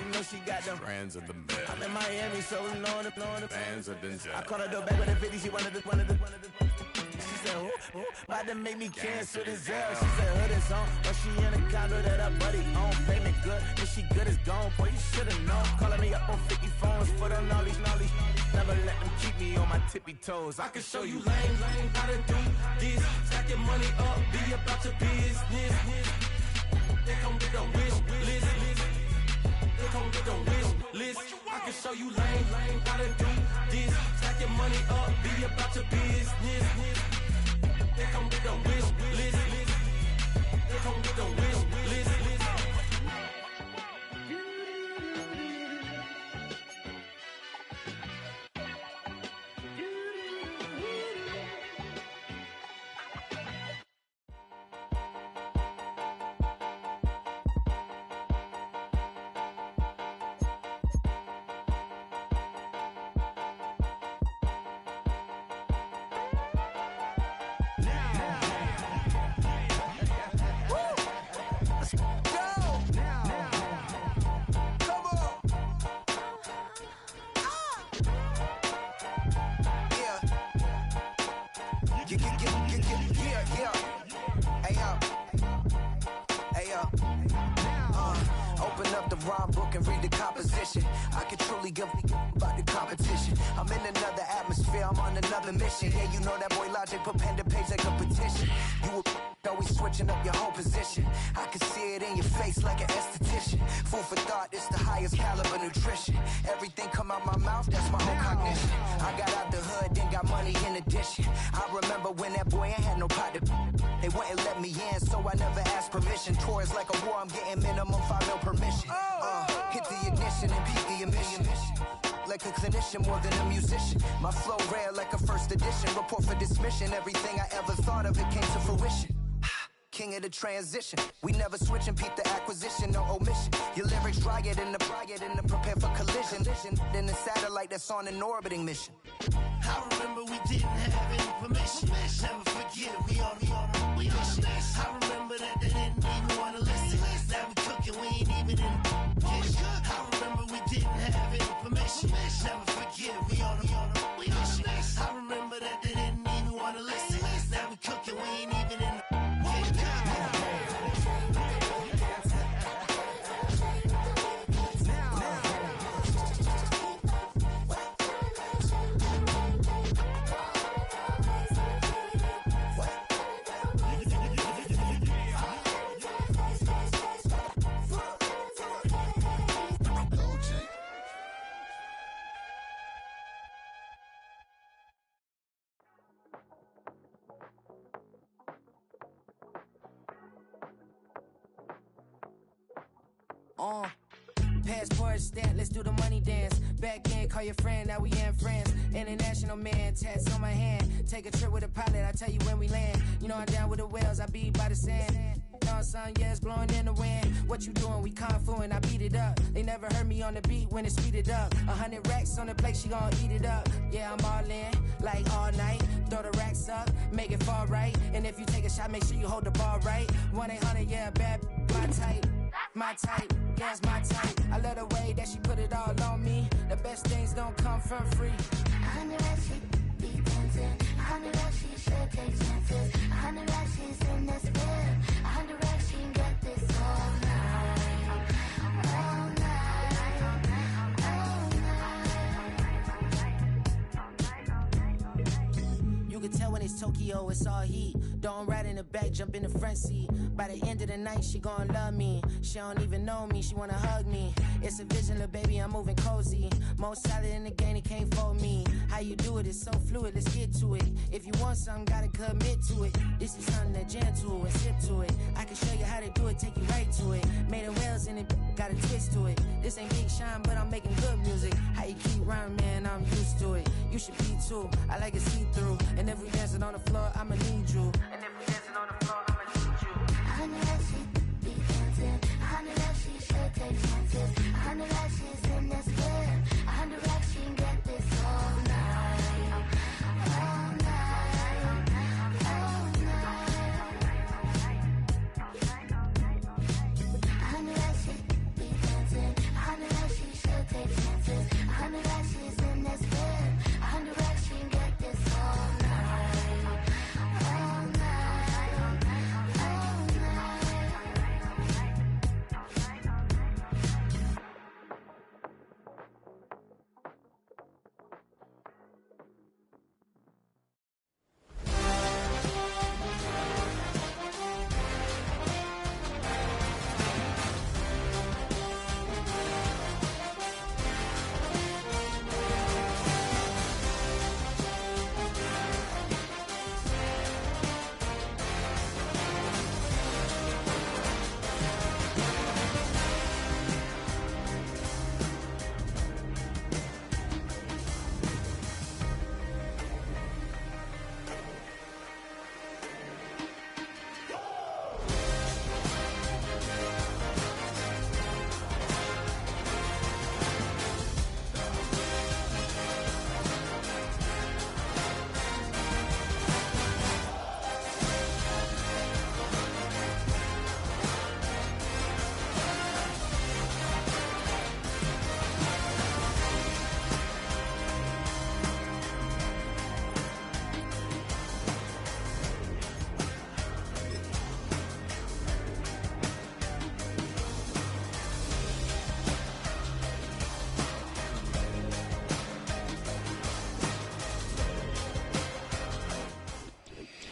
You know she got them Brands of the bed. I'm in Miami, so knowing the Fans have been I caught her door back with a 50, she wanted the She said, ooh, about to make me cancel this L. She said, hood is on, but she in a condo that her buddy own. Payment good, if she good is gone, boy, you should've known. Calling me up on 50 phones, foot on all these. Never let them keep me on my tippy toes. I can show you lame, how to do this. Stack your money up, be about your business. They come with a wish list. They come with a wish list. I can show you lame, how to do this. Stack your money up, be about your business. They come with a wish list. They come with a wish list. Open up the rhyme book and read the composition. I can truly give about the competition. I'm in another atmosphere, I'm on another mission. Yeah, you know that boy Logic put pen to page like a petition. You always switching up your whole position. I can see it in your face like an esthetician. Food for thought, it's the highest caliber nutrition. Everything come out my mouth, that's my own cognition. I got out the hood, then got money in addition. I remember when that boy ain't had no pot to. They wouldn't let me in, so I never asked permission. Tours like a war, I'm getting minimum 5 mil permission. Hit the ignition and beat the emission. Like a clinician more than a musician. My flow rare like a first edition. Report for dismission. Everything I ever thought of, it came to fruition. King of the transition. We never switch and peep the acquisition, no omission. Your lyrics dry it in the prepare for collision. Then the satellite that's on an orbiting mission. I remember we didn't have any permission. Never forget we on the mission. I remember that they didn't even want to listen. Now we cooking, we ain't even in the kitchen. I remember we didn't have any permission. Never forget we on the mission. I remember that they didn't even want to listen. Now we cooking, we ain't even in the kitchen. Passport stamp, let's do the money dance. Back in, call your friend, now we in France. International man, tats on my hand. Take a trip with a pilot, I tell you when we land. You know I'm down with the whales, I be by the sand. On sun, yeah, it's blowing in the wind. What you doing? We kung fu and I beat it up. They never heard me on the beat when it speeded up. 100 racks on the plate, she gon' eat it up. Yeah, I'm all in, like all night. Throw the racks up, make it fall right. And if you take a shot, make sure you hold the ball right. 1-800, yeah, bad, my type. My type, yeah, it's my type. I love the way that she put it all on me. The best things don't come from free. 100 racks, she be dancing. 100 racks, she should take chances. 100 racks, she's in this bed. 100 racks, she can get this all night. All night. All night. You can tell when it's Tokyo, it's all heat. Don't ride in the back, jump in the front seat. By the end of the night, she gon' love me. She don't even know me, she wanna hug me. It's a vision, little baby, I'm moving cozy. Most solid in the game, it can't fold me. How you do it, it's so fluid, let's get to it. If you want something, gotta commit to it. This is something that gentle and sip to it. I can show you how to do it, take you right to it. Made of whales in it, got a twist to it. This ain't Big Shine, but I'm making good music. How you keep rhyming, man, I'm used to it. You should be too, I like it see-through. And if we dancing on the floor, I'ma need you. And if we dancing on the floor, I'ma need you. 100 racks, she be dancing. 100 racks, she should take chances. 100 racks, she's in this bed. 100 racks, she can get this all night. All night. All night. 100 racks, she be dancing. 100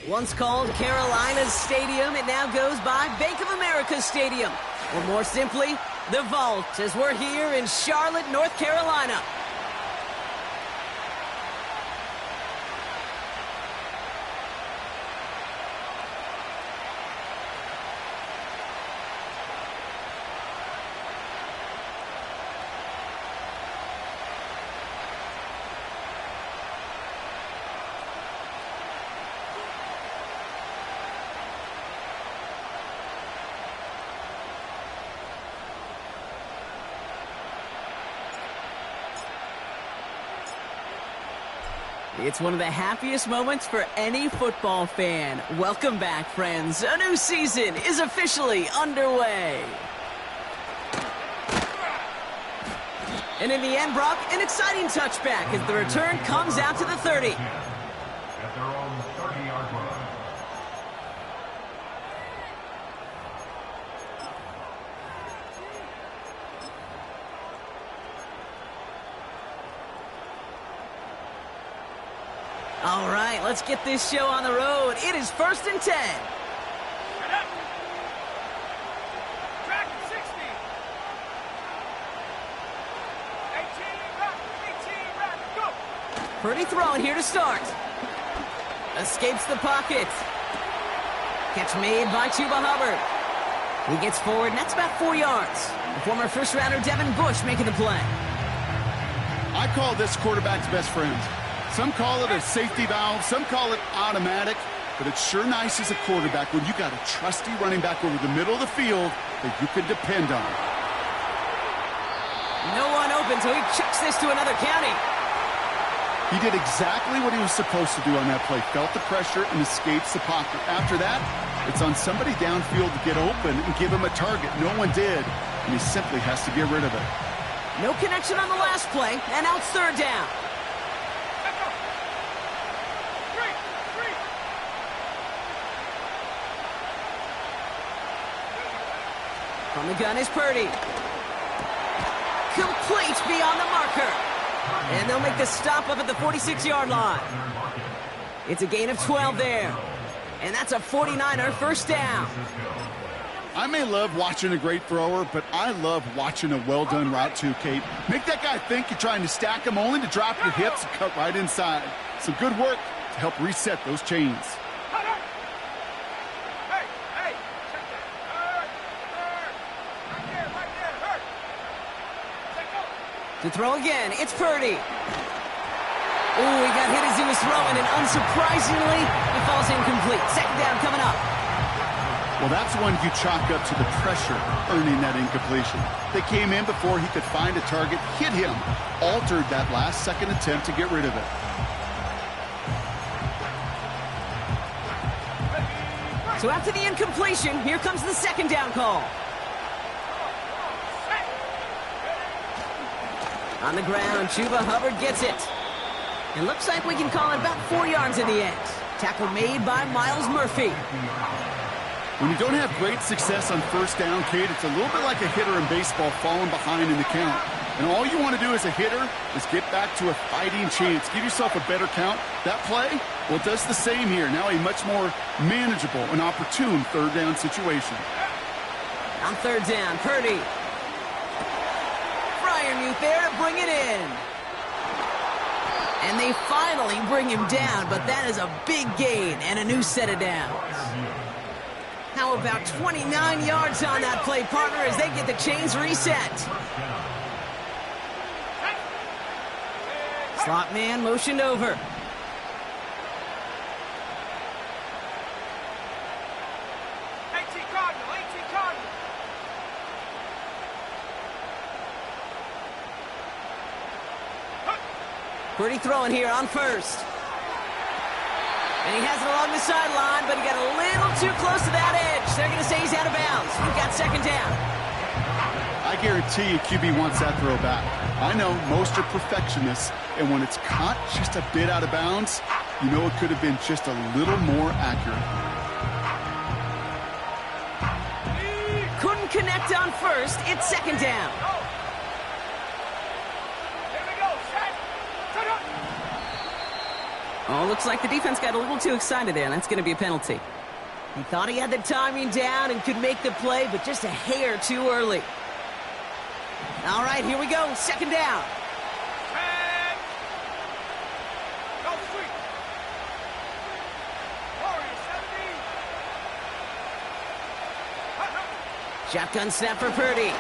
Once called Carolina's Stadium, it now goes by Bank of America Stadium. Or more simply, the Vault, as we're here in Charlotte, North Carolina. It's one of the happiest moments for any football fan. Welcome back, friends. A new season is officially underway. And in the end, Brock, an exciting touchback as the return comes out to the 30. At their own 30-yard line. All right, let's get this show on the road. It is 1st and 10. Set up. Track 60. 18 back, go. Purdy throwing here to start. Escapes the pocket. Catch made by Chuba Hubbard. He gets forward, and that's about 4 yards. The former first-rounder Devin Bush making the play. I call this quarterback's best friend. Some call it a safety valve, some call it automatic, but it's sure nice as a quarterback when you got a trusty running back over the middle of the field that you can depend on. No one open, so he chucks this to another county. He did exactly what he was supposed to do on that play. Felt the pressure and escapes the pocket. After that, it's on somebody downfield to get open and give him a target. No one did, and he simply has to get rid of it. No connection on the last play, and now it's 3rd down. From the gun is Purdy. Complete beyond the marker. And they'll make the stop up at the 46-yard line. It's a gain of 12 there. And that's a 49er first down. I may love watching a great thrower, but I love watching a well-done route too, Kate. Make that guy think you're trying to stack him only to drop your hips and cut right inside. Some good work to help reset those chains. To throw again, it's Purdy. Ooh, he got hit as he was throwing, and unsurprisingly, it falls incomplete. 2nd down coming up. Well, that's one you chalk up to the pressure earning that incompletion. They came in before he could find a target, hit him, altered that last-second attempt to get rid of it. So after the incompletion, here comes the 2nd down call. On the ground, Chuba Hubbard gets it. It looks like we can call it about 4 yards in the end. Tackle made by Miles Murphy. When you don't have great success on 1st down, Kate, it's a little bit like a hitter in baseball falling behind in the count. And all you want to do as a hitter is get back to a fighting chance. Give yourself a better count. That play, well, it does the same here. Now a much more manageable and opportune 3rd down situation. On 3rd down, Purdy. Freiermuth there to bring it in. And they finally bring him down, but that is a big gain and a new set of downs. How about 29 yards on that play, partner, as they get the chains reset. Slot man motioned over. Purdy throwing here on 1st. And he has it along the sideline, but he got a little too close to that edge. They're going to say he's out of bounds. We've got 2nd down. I guarantee you QB wants that throw back. I know most are perfectionists, and when it's caught just a bit out of bounds, you know it could have been just a little more accurate. Couldn't connect on 1st. It's 2nd down. Oh, looks like the defense got a little too excited there, and that's going to be a penalty. He thought he had the timing down and could make the play, but just a hair too early. All right, here we go. Second down. And go sweep. Warriors 70. Shotgun snap for Purdy.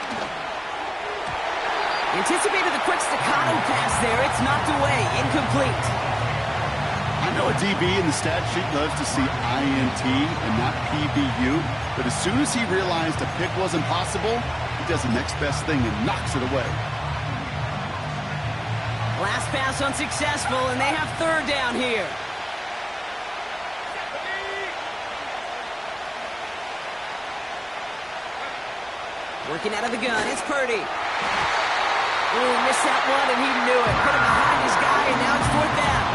Anticipated the quick staccato pass there. It's knocked away. Incomplete. I know a DB in the stat sheet loves to see INT and not PBU, but as soon as he realized a pick wasn't possible, he does the next best thing and knocks it away. Last pass unsuccessful, and they have third down here. Working out of the gun, it's Purdy. Ooh, missed that one, and he knew it. Put him behind his guy, and now it's fourth down.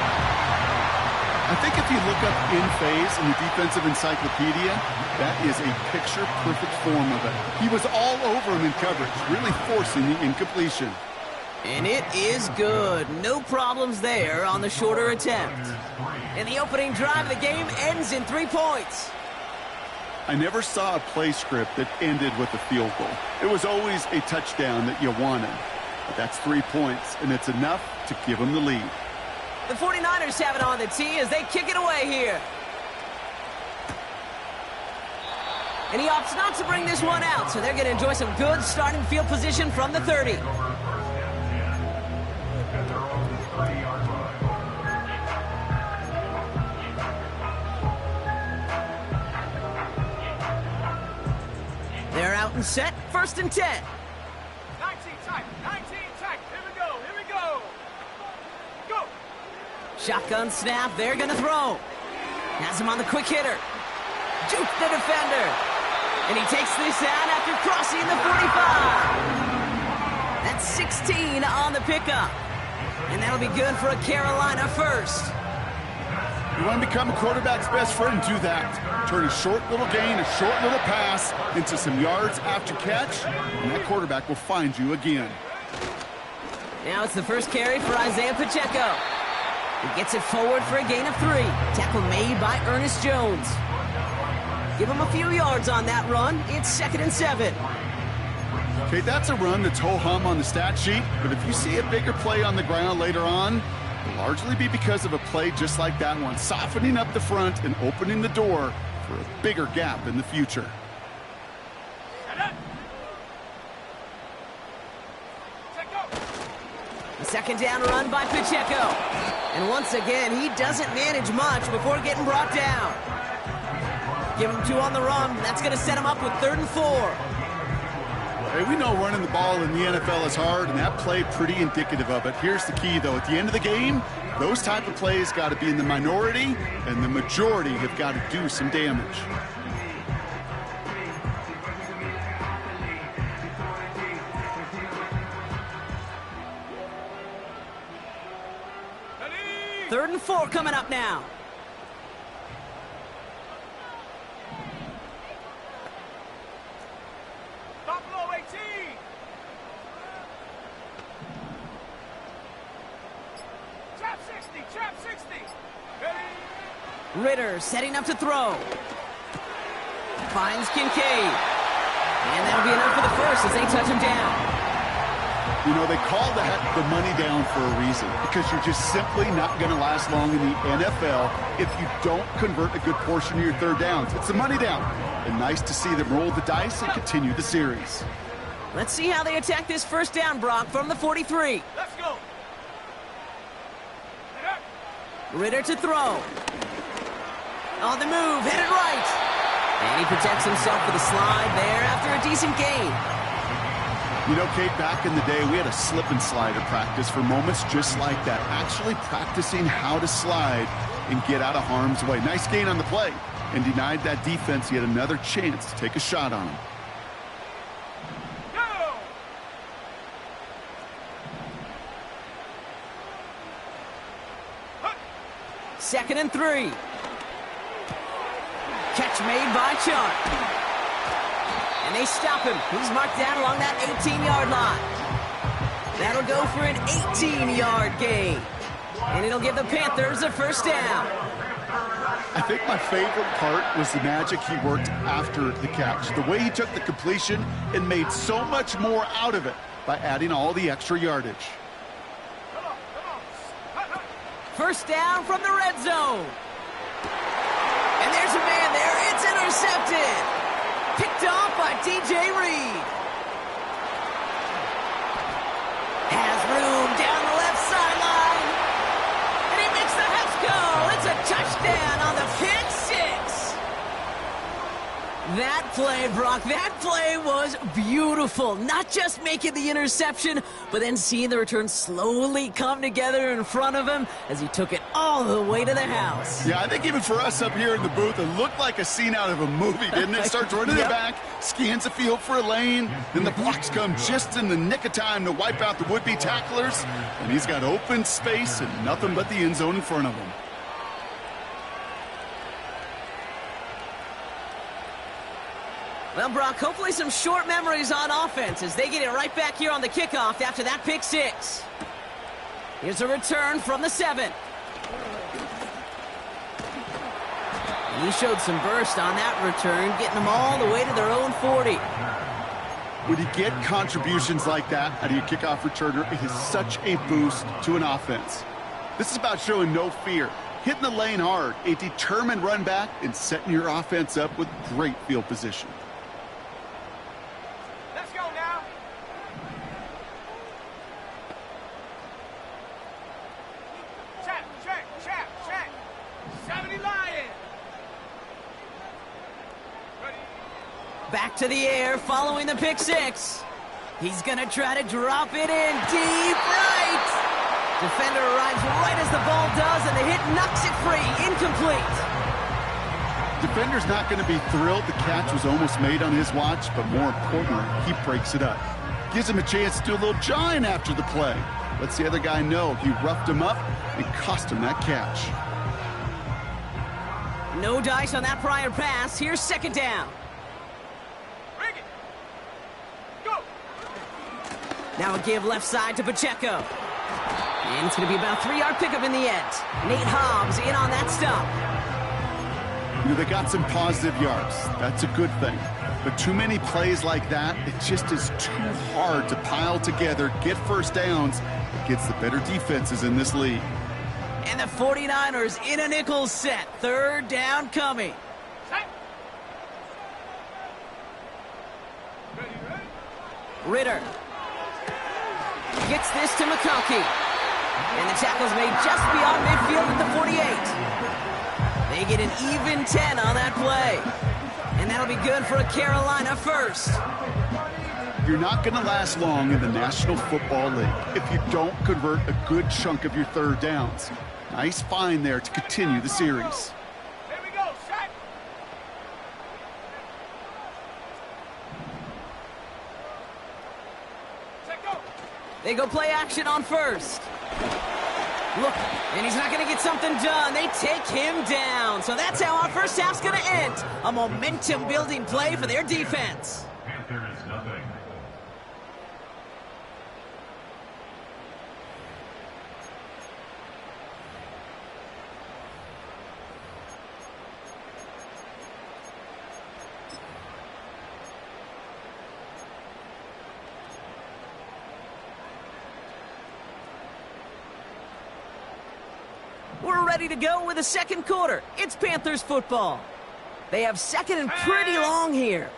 I think if you look up in phase in the defensive encyclopedia, that is a picture-perfect form of it. He was all over him in coverage, really forcing the incompletion. And it is good. No problems there on the shorter attempt. And the opening drive of the game ends in 3 points. I never saw a play script that ended with a field goal. It was always a touchdown that you wanted. But that's 3 points, and it's enough to give them the lead. The 49ers have it on the tee as they kick it away here. And he opts not to bring this one out, so they're going to enjoy some good starting field position from the 30. They're out and set, 1st and 10. 19 tight. Here we go. Go. Shotgun snap, they're going to throw. Has him on the quick hitter. Juke the defender. And he takes this out after crossing the 45. That's 16 on the pickup. And that'll be good for a Carolina first. You want to become a quarterback's best friend? Do that. Turn a short little gain, a short little pass into some yards after catch, and that quarterback will find you again. Now it's the first carry for Isaiah Pacheco. He gets it forward for a gain of 3. Tackle made by Ernest Jones. Give him a few yards on that run. It's 2nd and 7. Okay, that's a run that's ho-hum on the stat sheet, but if you see a bigger play on the ground later on, it'll largely be because of a play just like that one, softening up the front and opening the door for a bigger gap in the future. A 2nd down run by Pacheco. And once again, he doesn't manage much before getting brought down. Give him 2 on the run. That's going to set him up with 3rd and 4. Hey, we know running the ball in the NFL is hard, and that play pretty indicative of it. Here's the key, though. At the end of the game, those type of plays got to be in the minority, and the majority have got to do some damage. Third and 4 coming up now. Buffalo 18. Trap 60. Ready. Ritter setting up to throw. Finds Kincaid. And that'll be enough for the first as they touch him down. You know, they call that the money down for a reason, because you're just simply not going to last long in the NFL if you don't convert a good portion of your 3rd downs. It's the money down. And nice to see them roll the dice and continue the series. Let's see how they attack this 1st down, Brock, from the 43. Let's go. Ritter to throw. On the move, headed right. And he protects himself with a slide there after a decent gain. You know, Kate, back in the day, we had a slip and slide at practice for moments just like that. Actually practicing how to slide and get out of harm's way. Nice gain on the play, and denied that defense yet another chance to take a shot on him. Go. 2nd and 3. Catch made by Chuck. And they stop him. He's marked down along that 18-yard line. That'll go for an 18-yard gain. And it'll give the Panthers a first down. I think my favorite part was the magic he worked after the catch. The way he took the completion and made so much more out of it by adding all the extra yardage. First down from the red zone. And there's a man there. It's intercepted. Picked off by DJ Reed. Has room down the left sideline. And he makes the Heffs go. It's a touchdown on the pick six. That play, Brock, that play was beautiful. Not just making the interception, but then seeing the return slowly come together in front of him as he took it all the way to the house. Yeah, I think even for us up here in the booth, it looked like a scene out of a movie, didn't it? Starts running it back, scans the field for a lane, then the blocks come just in the nick of time to wipe out the would-be tacklers, and he's got open space and nothing but the end zone in front of him. Well, Brock, hopefully some short memories on offense as they get it right back here on the kickoff after that pick six. Here's a return from the 7. And he showed some burst on that return, getting them all the way to their own 40. When you get contributions like that out of your kickoff returner, it is such a boost to an offense. This is about showing no fear, hitting the lane hard, a determined run back, and setting your offense up with great field position. Back to the air following the pick six. He's going to try to drop it in deep right. Defender arrives right as the ball does, and the hit knocks it free. Incomplete. Defender's not going to be thrilled the catch was almost made on his watch, but more importantly, he breaks it up. Gives him a chance to do a little jawing after the play. Lets the other guy know he roughed him up and cost him that catch. No dice on that prior pass. Here's second down. Now a give left side to Pacheco. And it's going to be about a 3-yard pickup in the end. Nate Hobbs in on that stop. You know, they got some positive yards. That's a good thing. But too many plays like that, it just is too hard to pile together, get first downs against the better defenses in this league. And the 49ers in a nickel set. Third down coming. Ritter gets this to McConkey. And the tackle's made just beyond midfield at the 48. They get an even 10 on that play. And that'll be good for a Carolina first. You're not going to last long in the National Football League if you don't convert a good chunk of your third downs. Nice find there to continue the series. Here we go, set. They go play action on first. Look, and he's not going to get something done. They take him down. So that's how our first half's going to end. A momentum-building play for their defense. Panthers, nothing. We're ready to go with the second quarter. It's Panthers football. They have second and pretty long here.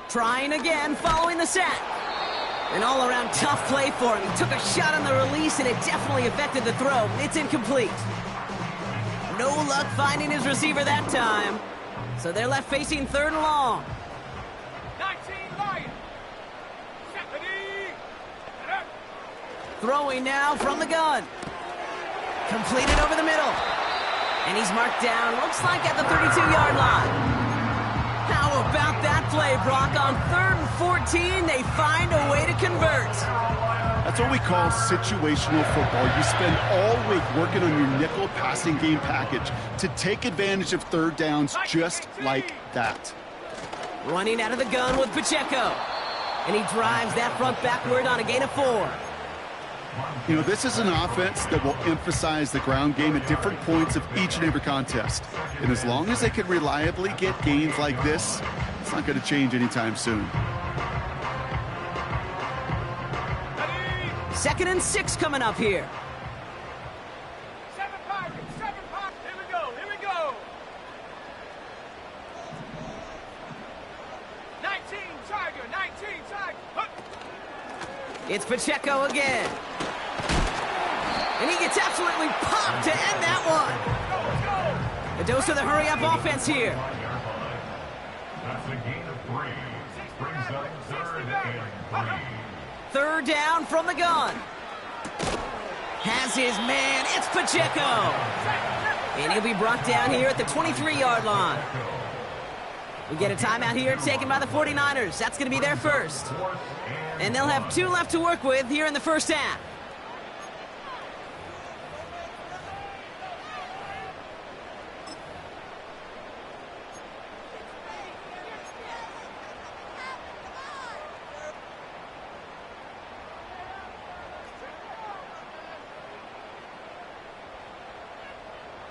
Trying again following the sack. An all-around tough play for him. He took a shot on the release, and it definitely affected the throw. It's incomplete. No luck finding his receiver that time. So they're left facing third and long. 19 Lions. Throwing now from the gun. Completed over the middle. And he's marked down, looks like at the 32-yard line. How about that play, Brock? On 3rd and 14, they find a way to convert. That's what we call situational football. You spend all week working on your nickel passing game package to take advantage of third downs just like that. Running out of the gun with Pacheco. And he drives that front backward on a gain of 4. You know, this is an offense that will emphasize the ground game at different points of each and every contest. And as long as they can reliably get gains like this, it's not going to change anytime soon. 2nd and 6 coming up here. 7 pocket, 7 pocket. Here we go, here we go. 19 Tiger, 19 Tiger. Hup. It's Pacheco again. And he gets absolutely popped to end that one. A dose of the hurry-up offense here. That's a gain of 3. Brings up 3rd and 3. 3rd down from the gun. Has his man. It's Pacheco. And he'll be brought down here at the 23-yard line. We get a timeout here taken by the 49ers. That's going to be their first. And they'll have 2 left to work with here in the first half.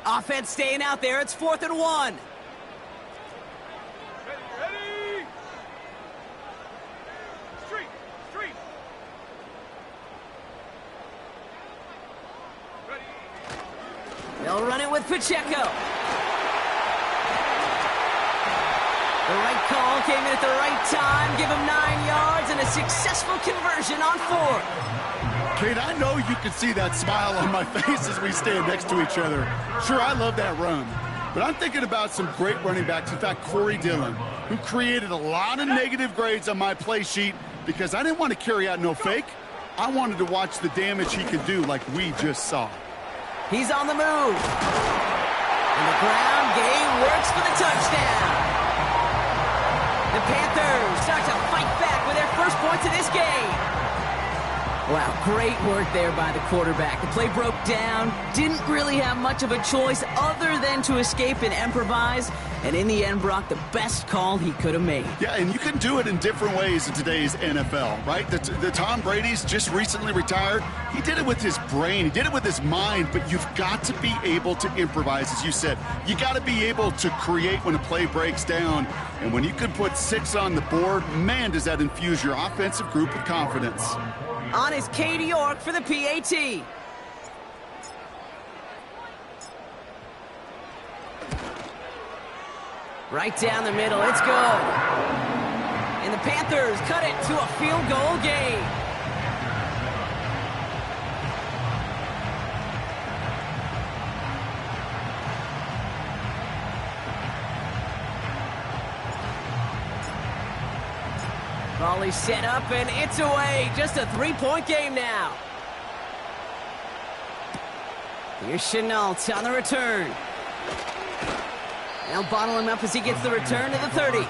Offense staying out there. It's 4th and 1. Ready? Street. Ready. They'll run it with Pacheco. The right call came in at the right time. Give him 9 yards and a successful conversion on 4th. Kate, I know you can see that smile on my face as we stand next to each other. Sure, I love that run. But I'm thinking about some great running backs. In fact, Corey Dillon, who created a lot of negative grades on my play sheet because I didn't want to carry out no fake. I wanted to watch the damage he could do like we just saw. He's on the move. And the ground game works for the touchdown. The Panthers start to fight back with their first points of this game. Wow, great work there by the quarterback. The play broke down, didn't really have much of a choice other than to escape and improvise, and in the end, Brock, the best call he could have made. Yeah, and you can do it in different ways in today's NFL, right? The Tom Brady's just recently retired. He did it with his brain. He did it with his mind, but you've got to be able to improvise, as you said. You got to be able to create when a play breaks down, and when you can put 6 on the board, man, does that infuse your offensive group with confidence. On is Cade York for the PAT. Right down the middle, it's good. And the Panthers cut it to a field goal game. Volley set up, and it's away. Just a 3-point game now. Here's Chenault on the return. They'll bottle him up as he gets the return to the 30.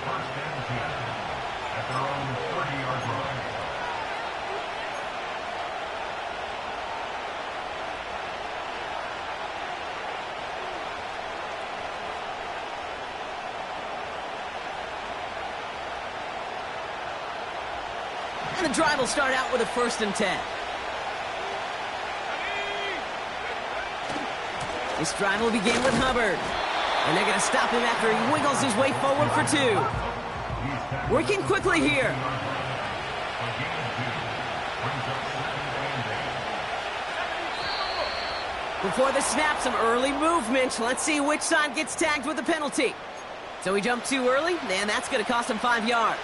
And the drive will start out with a 1st and 10. This drive will begin with Hubbard. And they're going to stop him after he wiggles his way forward for 2. Working quickly here. Before the snap, some early movement. Let's see which side gets tagged with the penalty. So he jumped too early, and that's going to cost him 5 yards.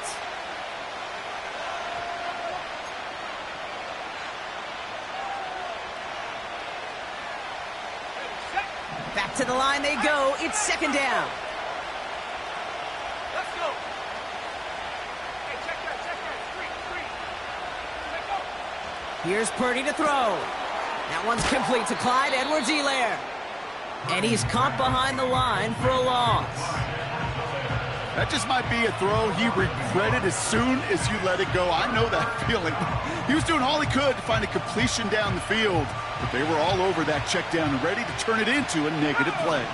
Back to the line they go. It's 2nd down. Let's go. Hey, check that. Street. Let go. Here's Purdy to throw. That one's complete to Clyde Edwards-Helaire. And he's caught behind the line for a loss. That just might be a throw he regretted as soon as you let it go. I know that feeling. He was doing all he could to find a completion down the field, but they were all over that check down and ready to turn it into a negative play.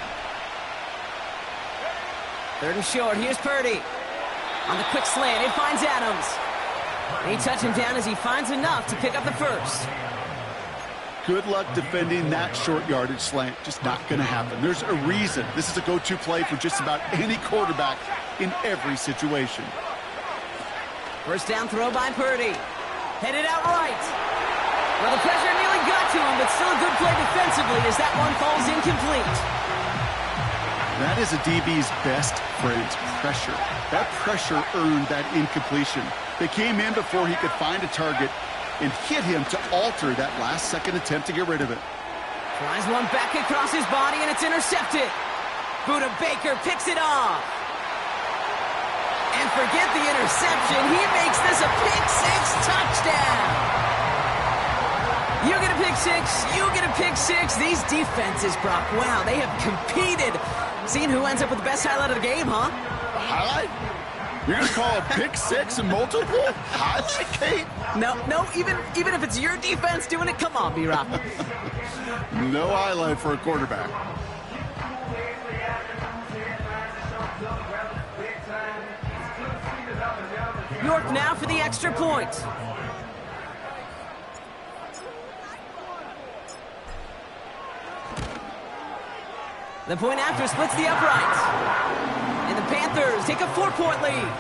3rd and short. Here's Purdy. On the quick slant, it finds Adams. And he touches him down as he finds enough to pick up the first. Good luck defending that short yardage slant. Just not going to happen. There's a reason this is a go-to play for just about any quarterback in every situation. First down throw by Purdy. Headed out right. Well, the pressure nearly got to him, but still a good play defensively as that one falls incomplete. That is a DB's best friend, pressure. That pressure earned that incompletion. They came in before he could find a target and hit him to alter that last-second attempt to get rid of it. Tries one back across his body, and it's intercepted. Buda Baker picks it off. And forget the interception. He makes this a pick-six touchdown. You get a pick-six. You get a pick-six. These defenses, Brock, wow, they have competed. Seeing who ends up with the best highlight of the game, huh? A highlight? You're going to call a pick-six and multiple highlight, Kate? No, even if it's your defense doing it, come on, B-Rock. No highlight for a quarterback. York now for the extra point. The point after splits the uprights. And the Panthers take a 4-point lead.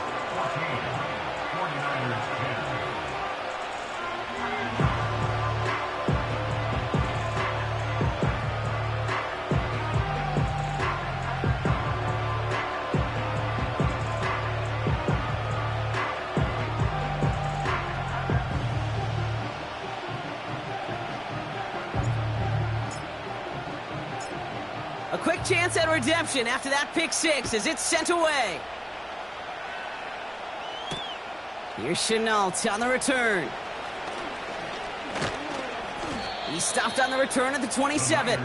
A quick chance at redemption after that pick-six as it's sent away. Here's Chenault on the return. He stopped on the return at the 27.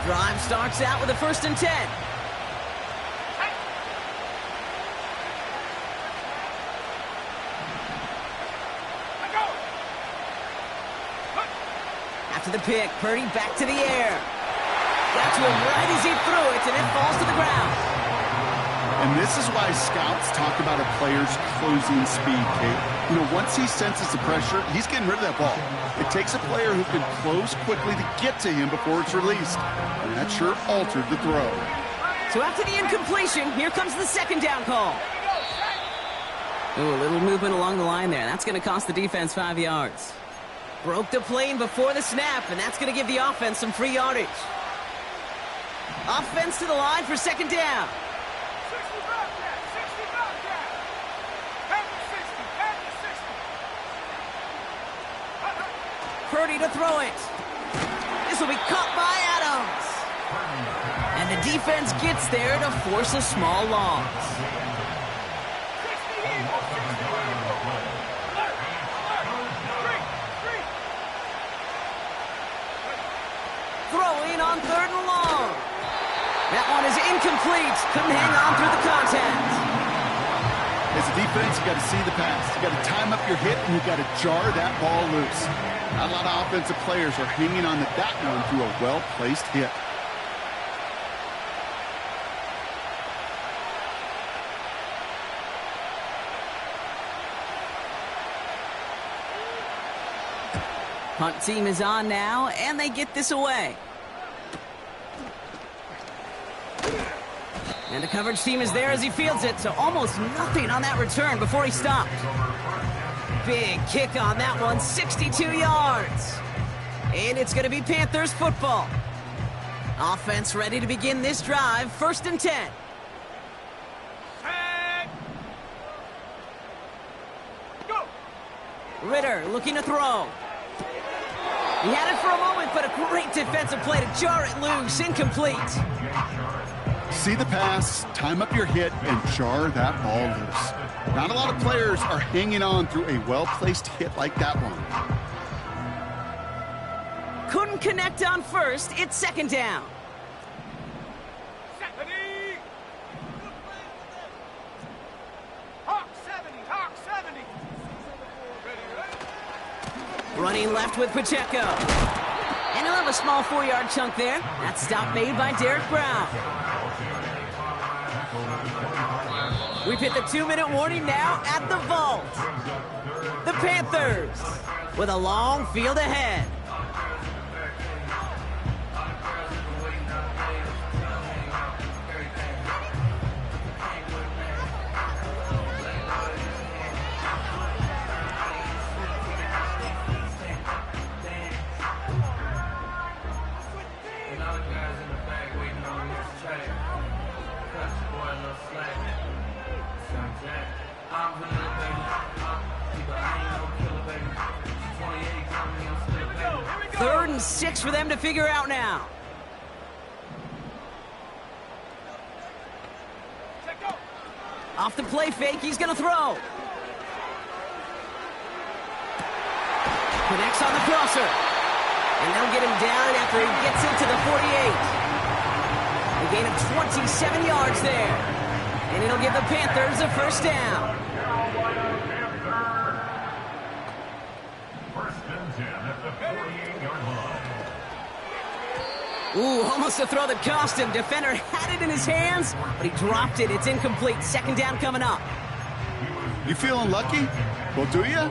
Drive starts out with a 1st and 10. After the pick, Purdy back to the air. Got to him right as he threw it, and it falls to the ground. And this is why scouts talk about a player's closing speed, Kate. You know, once he senses the pressure, he's getting rid of that ball. It takes a player who can close quickly to get to him before it's released. And that sure altered the throw. So after the incompletion, here comes the 2nd down call. Ooh, a little movement along the line there. That's going to cost the defense 5 yards. Broke the plane before the snap, and that's going to give the offense some free yardage. Offense to the line for 2nd down. 60 Bobcat, 60 Bobcat. Panthers 60, Panthers 60. Purdy to throw it. This will be caught by Adams. And the defense gets there to force a small loss. 60 Eagles, 60 Eagles. Alert, alert. Three. Throwing on 3rd and long. That one is incomplete. Couldn't hang on through the contact. As a defense, you got to see the pass. You got to time up your hit, and you got to jar that ball loose. Not a lot of offensive players are hanging on to that one through a well-placed hit. Punt team is on now, and they get this away. And the coverage team is there as he fields it, so almost nothing on that return before he stopped. Big kick on that one, 62 yards. And it's going to be Panthers football. Offense ready to begin this drive, 1st and 10. Go. Ritter looking to throw. He had it for a moment, but a great defensive play to jar it loose, incomplete. See the pass, time up your hit, and jar that ball loose. Not a lot of players are hanging on through a well-placed hit like that one. Couldn't connect on 1st, it's 2nd down. Ready. Hawk 70, Hawk 70. Ready. Running left with Pacheco. And he'll have a small 4-yard chunk there. That stop made by Derek Brown. We've hit the 2-minute warning now at the vault. The Panthers with a long field ahead. Third and 6 for them to figure out now. Off the play fake, he's going to throw. Connects on the crosser. And they'll get him down after he gets into the 48. A gain of 27 yards there. And it'll give the Panthers a first down. Ooh, almost a throw that cost him. Defender had it in his hands, but he dropped it. It's incomplete. Second down coming up. You feeling lucky? Well, do you?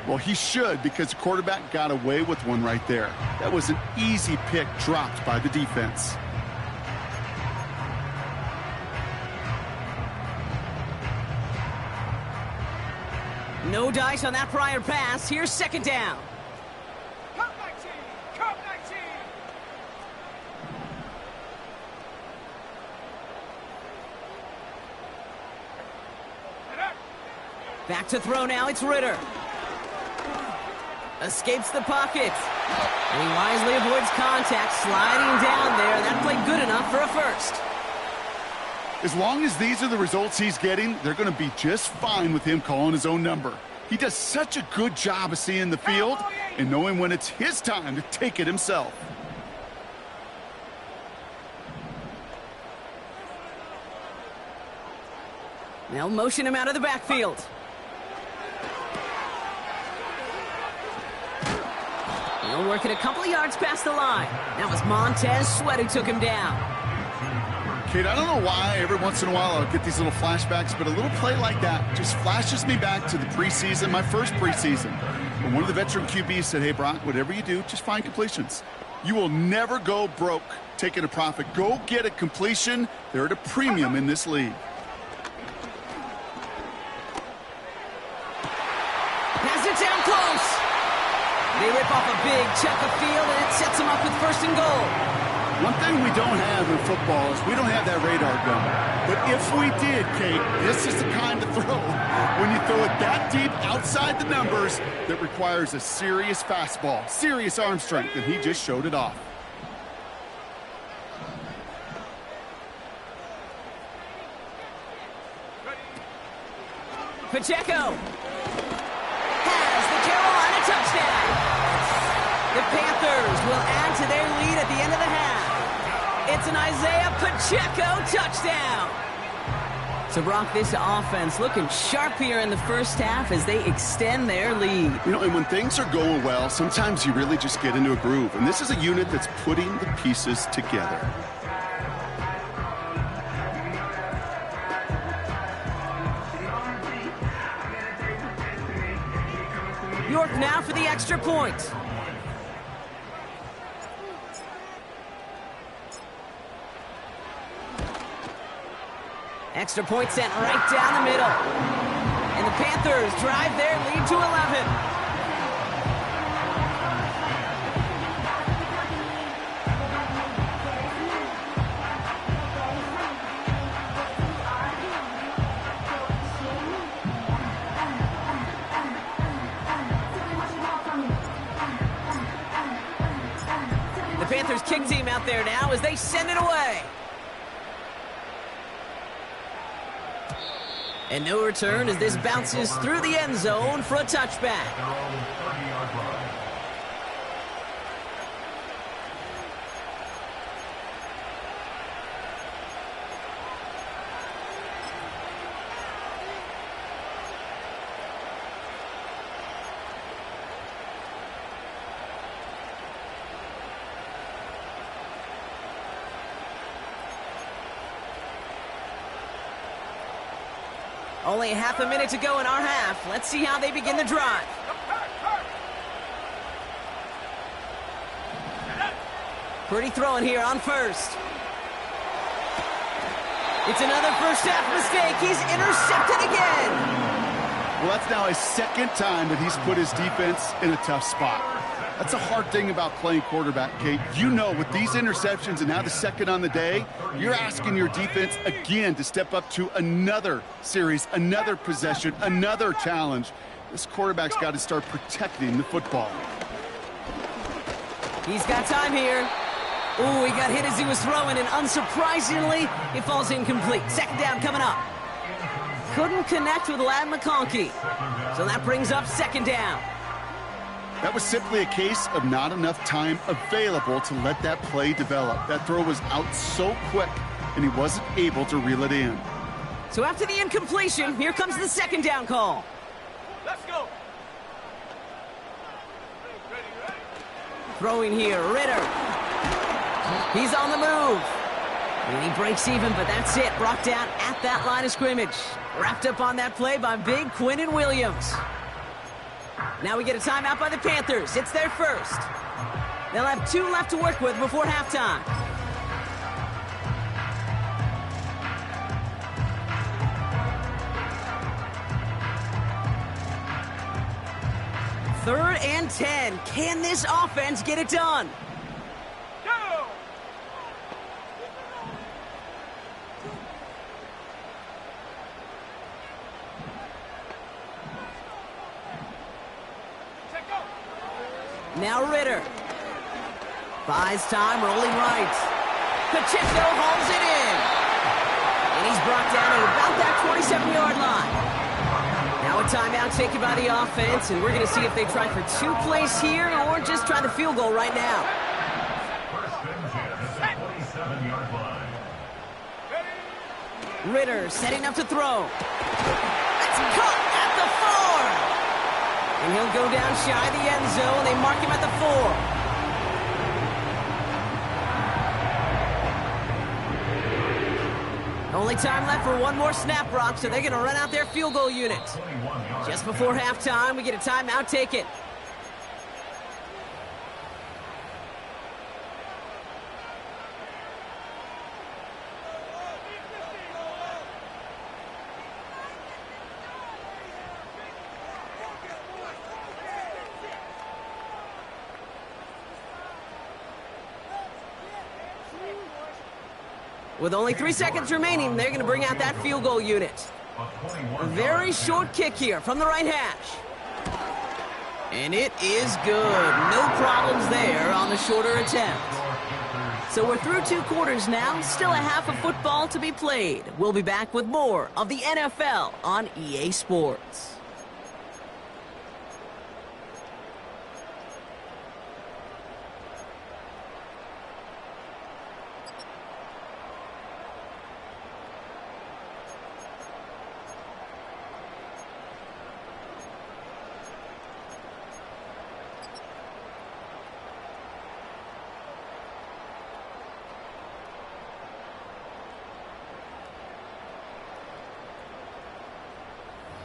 Well, he should, because the quarterback got away with one right there. That was an easy pick dropped by the defense. No dice on that prior pass. Here's second down. Back to throw now, it's Ritter. Escapes the pocket. And he wisely avoids contact, sliding down there. That played good enough for a first. As long as these are the results he's getting, they're going to be just fine with him calling his own number. He does such a good job of seeing the field and knowing when it's his time to take it himself. They'll motion him out of the backfield. He'll work it a couple of yards past the line. That was Montez Sweat who took him down. Kate, I don't know why every once in a while I'll get these little flashbacks, but a little play like that just flashes me back to the preseason, my first preseason. When one of the veteran QBs said, hey, Brock, whatever you do, just find completions. You will never go broke taking a profit. Go get a completion. They're at a premium in this league. Has it down close. They rip off a big chunk of field, and it sets them up with first and goal. One thing we don't have in football is we don't have that radar gun. But if we did, Kate, this is the kind of throw, when you throw it that deep outside the numbers, that requires a serious fastball, serious arm strength, and he just showed it off. Pacheco has the Carolina touchdown. The Panthers will add to their lead at the end of the half. It's an Isaiah Pacheco touchdown. So, Brock, this offense looking sharp here in the first half as they extend their lead. You know, and when things are going well, sometimes you really just get into a groove. And this is a unit that's putting the pieces together. York now for the extra point. Extra point sent right down the middle. And the Panthers drive their lead to 11. The Panthers kick team out there now as they send it away. And no return as this bounces through the end zone for a touchback. Only half a minute to go in our half. Let's see how they begin the drive. Pretty throwing here on first. It's another first half mistake. He's intercepted again. Well, that's now his second time that he's put his defense in a tough spot. That's a hard thing about playing quarterback, Kate. You know, with these interceptions and now the second on the day, you're asking your defense again to step up to another series, another possession, another challenge. This quarterback's got to start protecting the football. He's got time here. Ooh, he got hit as he was throwing, and unsurprisingly, it falls incomplete. Second down coming up. Couldn't connect with Ladd McConkey, so that brings up second down. That was simply a case of not enough time available to let that play develop. That throw was out so quick, and he wasn't able to reel it in. So after the incompletion, here comes the second down call. Let's go. Throwing here, Ritter. He's on the move. And he breaks even, but that's it. Brought down at that line of scrimmage. Wrapped up on that play by big Quinnen Williams. Now we get a timeout by the Panthers. It's their first. They'll have 2 left to work with before halftime. Third and 10. Can this offense get it done? Go! Now Ritter. Buys time, rolling right. Pacheco hauls it in. And he's brought down at about that 27-yard line. Now a timeout taken by the offense, and we're going to see if they try for 2 plays here or just try the field goal right now. First and 10 at the 27-yard line. Ritter setting up to throw. That's caught at the 4. And he'll go down shy of the end zone. They mark him at the 4. Only time left for one more snap, Brock, so they're going to run out their field goal unit. Just before halftime, we get a timeout taken. With only 3 seconds remaining, they're going to bring out that field goal unit. A very short kick here from the right hash. And it is good. No problems there on the shorter attempt. So we're through 2 quarters now. Still a half of football to be played. We'll be back with more of the NFL on EA Sports.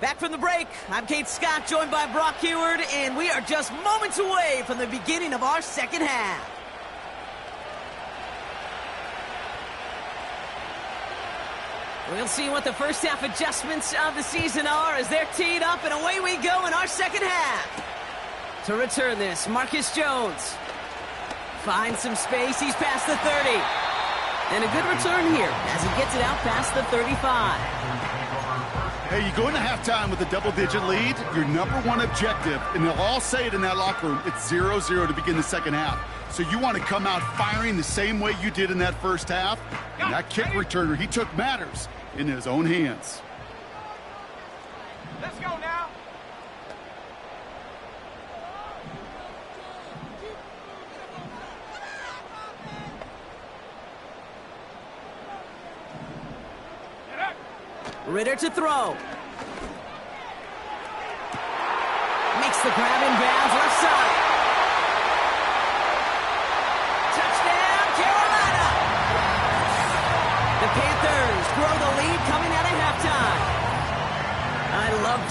Back from the break, I'm Kate Scott, joined by Brock Heward, and we are just moments away from the beginning of our second half. We'll see what the first half adjustments of the season are as they're teed up, and away we go in our second half. To return this, Marcus Jones finds some space. He's past the 30. And a good return here as he gets it out past the 35. Hey, you go into halftime with a double-digit lead, your number one objective, and they'll all say it in that locker room, it's 0-0 to begin the second half. So you want to come out firing the same way you did in that first half. And that kick returner, he took matters in his own hands. Let's go now. Ritter to throw. Makes the grab in bounds, left side. Touchdown, Carolina! The Panthers grow the lead coming out of halftime.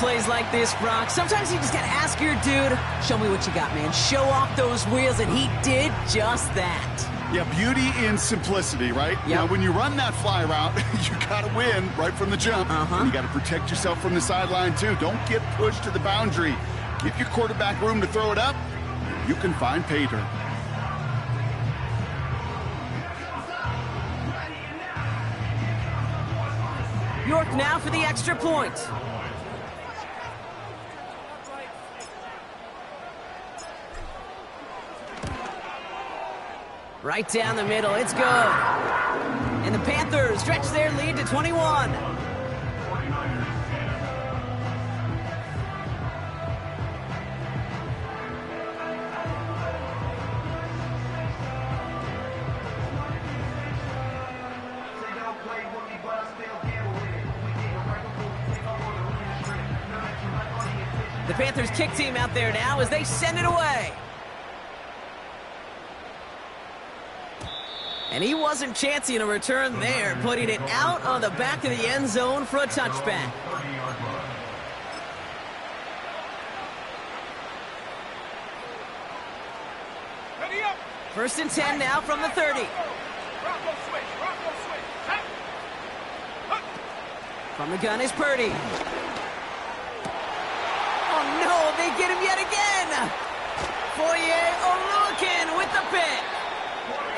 plays like this, Brock. Sometimes you just gotta ask your dude, show me what you got, man. Show off those wheels, and he did just that. Yeah, beauty in simplicity, right? Yep. Now, when you run that fly route, you got to win right from the jump. And you got to protect yourself from the sideline, too. Don't get pushed to the boundary. Give your quarterback room to throw it up. You can find pay dirt. York now for the extra point. Right down the middle, it's good. And the Panthers stretch their lead to 21. The Panthers kick team out there now as they send it away. And he wasn't chancing a return there, putting it out on the back of the end zone for a touchback. First and 10 now from the 30. From the gun is Purdy. Oh no, they get him yet again. Oluwakin with the pick.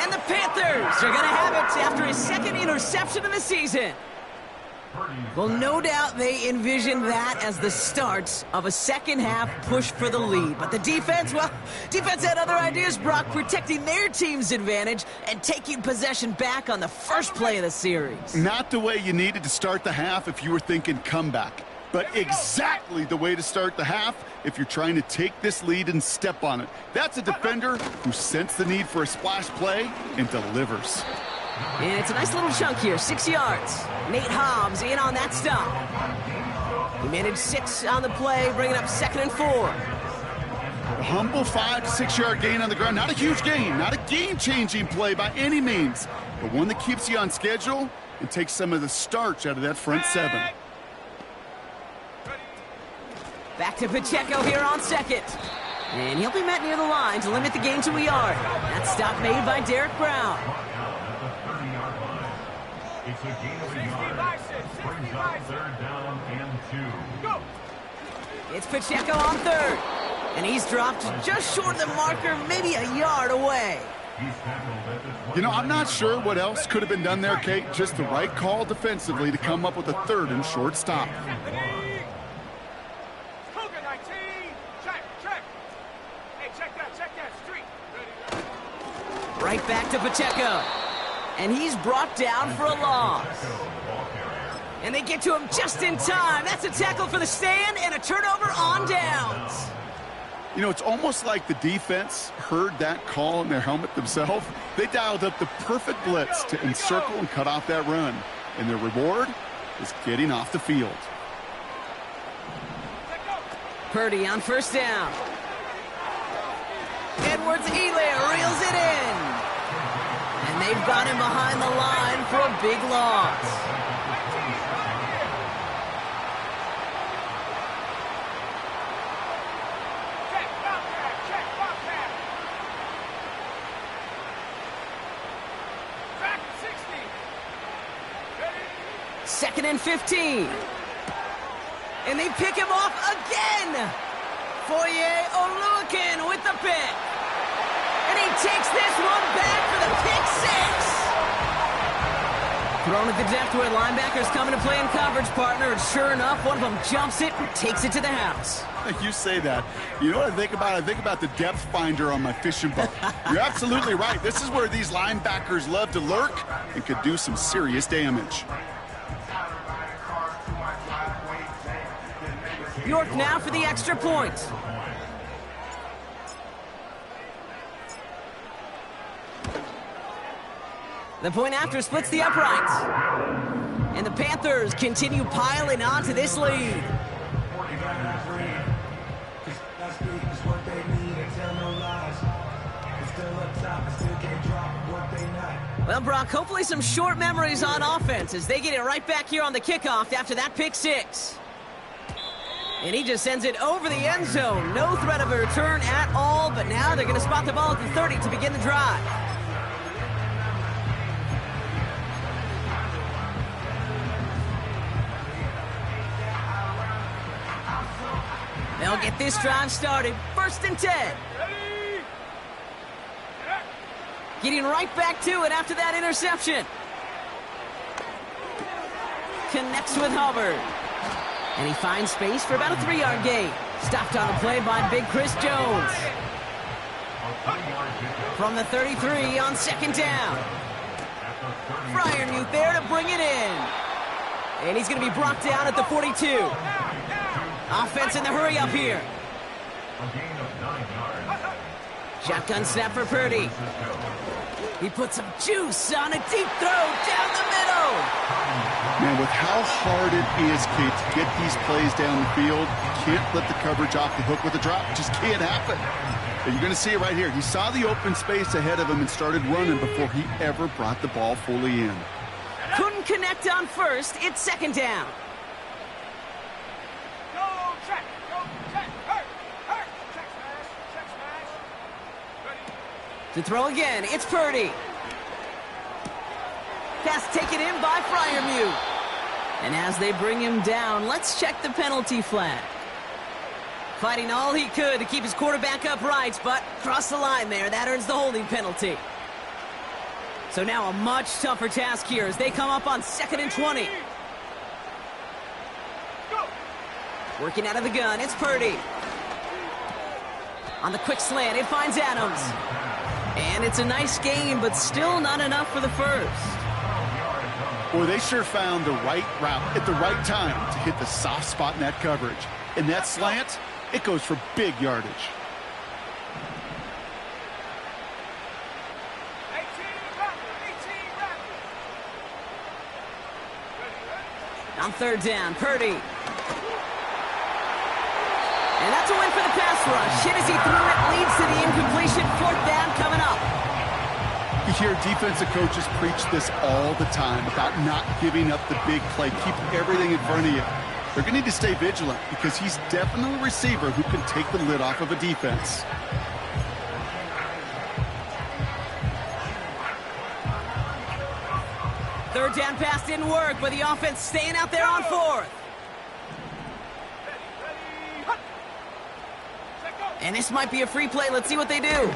And the Panthers are going to have it after his second interception of the season. Well, no doubt they envisioned that as the start of a second-half push for the lead. But the defense, well, defense had other ideas, Brock, protecting their team's advantage and taking possession back on the first play of the series. Not the way you needed to start the half if you were thinking comeback, but exactly the way to start the half if you're trying to take this lead and step on it. That's a defender who sensed the need for a splash play and delivers. And it's a nice little chunk here, 6 yards. Nate Hobbs in on that stop. He managed 6 on the play, bringing up 2nd and 4. A humble 5 to 6 yard gain on the ground. Not a huge gain, not a game-changing play by any means, but one that keeps you on schedule and takes some of the starch out of that front 7. Back to Pacheco here on 2nd. And he'll be met near the line to limit the gain to a yard. That stop made by Derek Brown. It's a gain of a yard. Brings up 3rd down and 2. It's Pacheco on 3rd. And he's dropped just short of the marker, maybe a yard away. You know, I'm not sure what else could have been done there, Kate. Just the right call defensively to come up with a 3rd and short stop. Right back to Pacheco. And he's brought down for a loss. And they get to him just in time. That's a tackle for the stand and a turnover on downs. You know, it's almost like the defense heard that call in their helmet themselves. They dialed up the perfect blitz to encircle and cut off that run. And their reward is getting off the field. Purdy on 1st down. Edwards-Helaire reels it in. And they've got him behind the line for a big loss. Second and 15. And they pick him off again. Oluwakin with the pick. And he takes this one back for the pick 6. Thrown at the depth where linebackers coming to play in coverage, partner. And sure enough, one of them jumps it and takes it to the house. You say that. You know what I think about? I think about the depth finder on my fishing boat. You're absolutely right. This is where these linebackers love to lurk and could do some serious damage. York now for the extra point. The point after splits the uprights. And the Panthers continue piling on to this lead. Well, Brock, hopefully some short memories on offense as they get it right back here on the kickoff after that pick 6. And he just sends it over the end zone. No threat of a return at all, but now they're going to spot the ball at the 30 to begin the drive. They'll get this drive started. 1st and 10. Getting right back to it after that interception. Connects with Hubbard. And he finds space for about a 3-yard gain. Stopped on the play by Big Chris Jones. From the 33 on 2nd down. Fryermuth there to bring it in. And he's going to be brought down at the 42. Offense in the hurry up here. Shotgun snap for Purdy. He puts some juice on a deep throw down the middle. Man, with how hard it is, Kate, to get these plays down the field, you can't let the coverage off the hook with a drop. It just can't happen. And you're going to see it right here. He saw the open space ahead of him and started running before he ever brought the ball fully in. Couldn't connect on 1st. It's 2nd down. To throw again, it's Purdy. Pass taken in by Fryermuth. And as they bring him down, let's check the penalty flag. Fighting all he could to keep his quarterback upright, but crossed the line there. That earns the holding penalty. So now a much tougher task here as they come up on 2nd and 20. Working out of the gun, it's Purdy. On the quick slant, it finds Adams. And it's a nice game, but still not enough for the first. Boy, they sure found the right route at the right time to hit the soft spot in that coverage. And that slant, it goes for big yardage. On 3rd down, Purdy. And that's a win for the pass rush. Hit as he threw it, leads to the incompletion. 4th down coming up. You hear defensive coaches preach this all the time about not giving up the big play. Keep everything in front of you. They're going to need to stay vigilant because he's definitely a receiver who can take the lid off of a defense. Third down pass didn't work, but the offense staying out there on 4th. And this might be a free play. Let's see what they do. And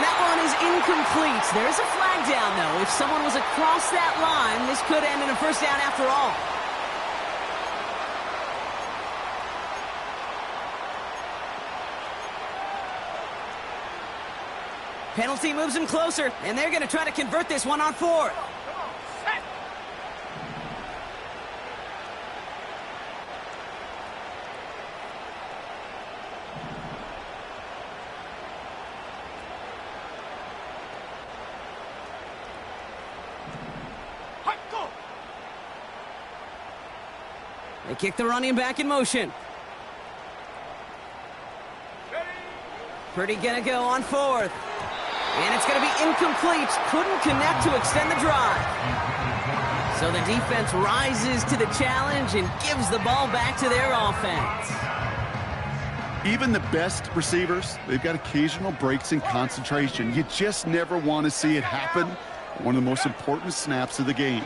that one is incomplete. There is a flag down, though. If someone was across that line, this could end in a 1st down after all. Penalty moves them closer, and they're going to try to convert this one on 4th. They kick the running back in motion. Purdy gonna go on 4th. And it's gonna be incomplete. Couldn't connect to extend the drive. So the defense rises to the challenge and gives the ball back to their offense. Even the best receivers, they've got occasional breaks in concentration. You just never want to see it happen. One of the most important snaps of the game.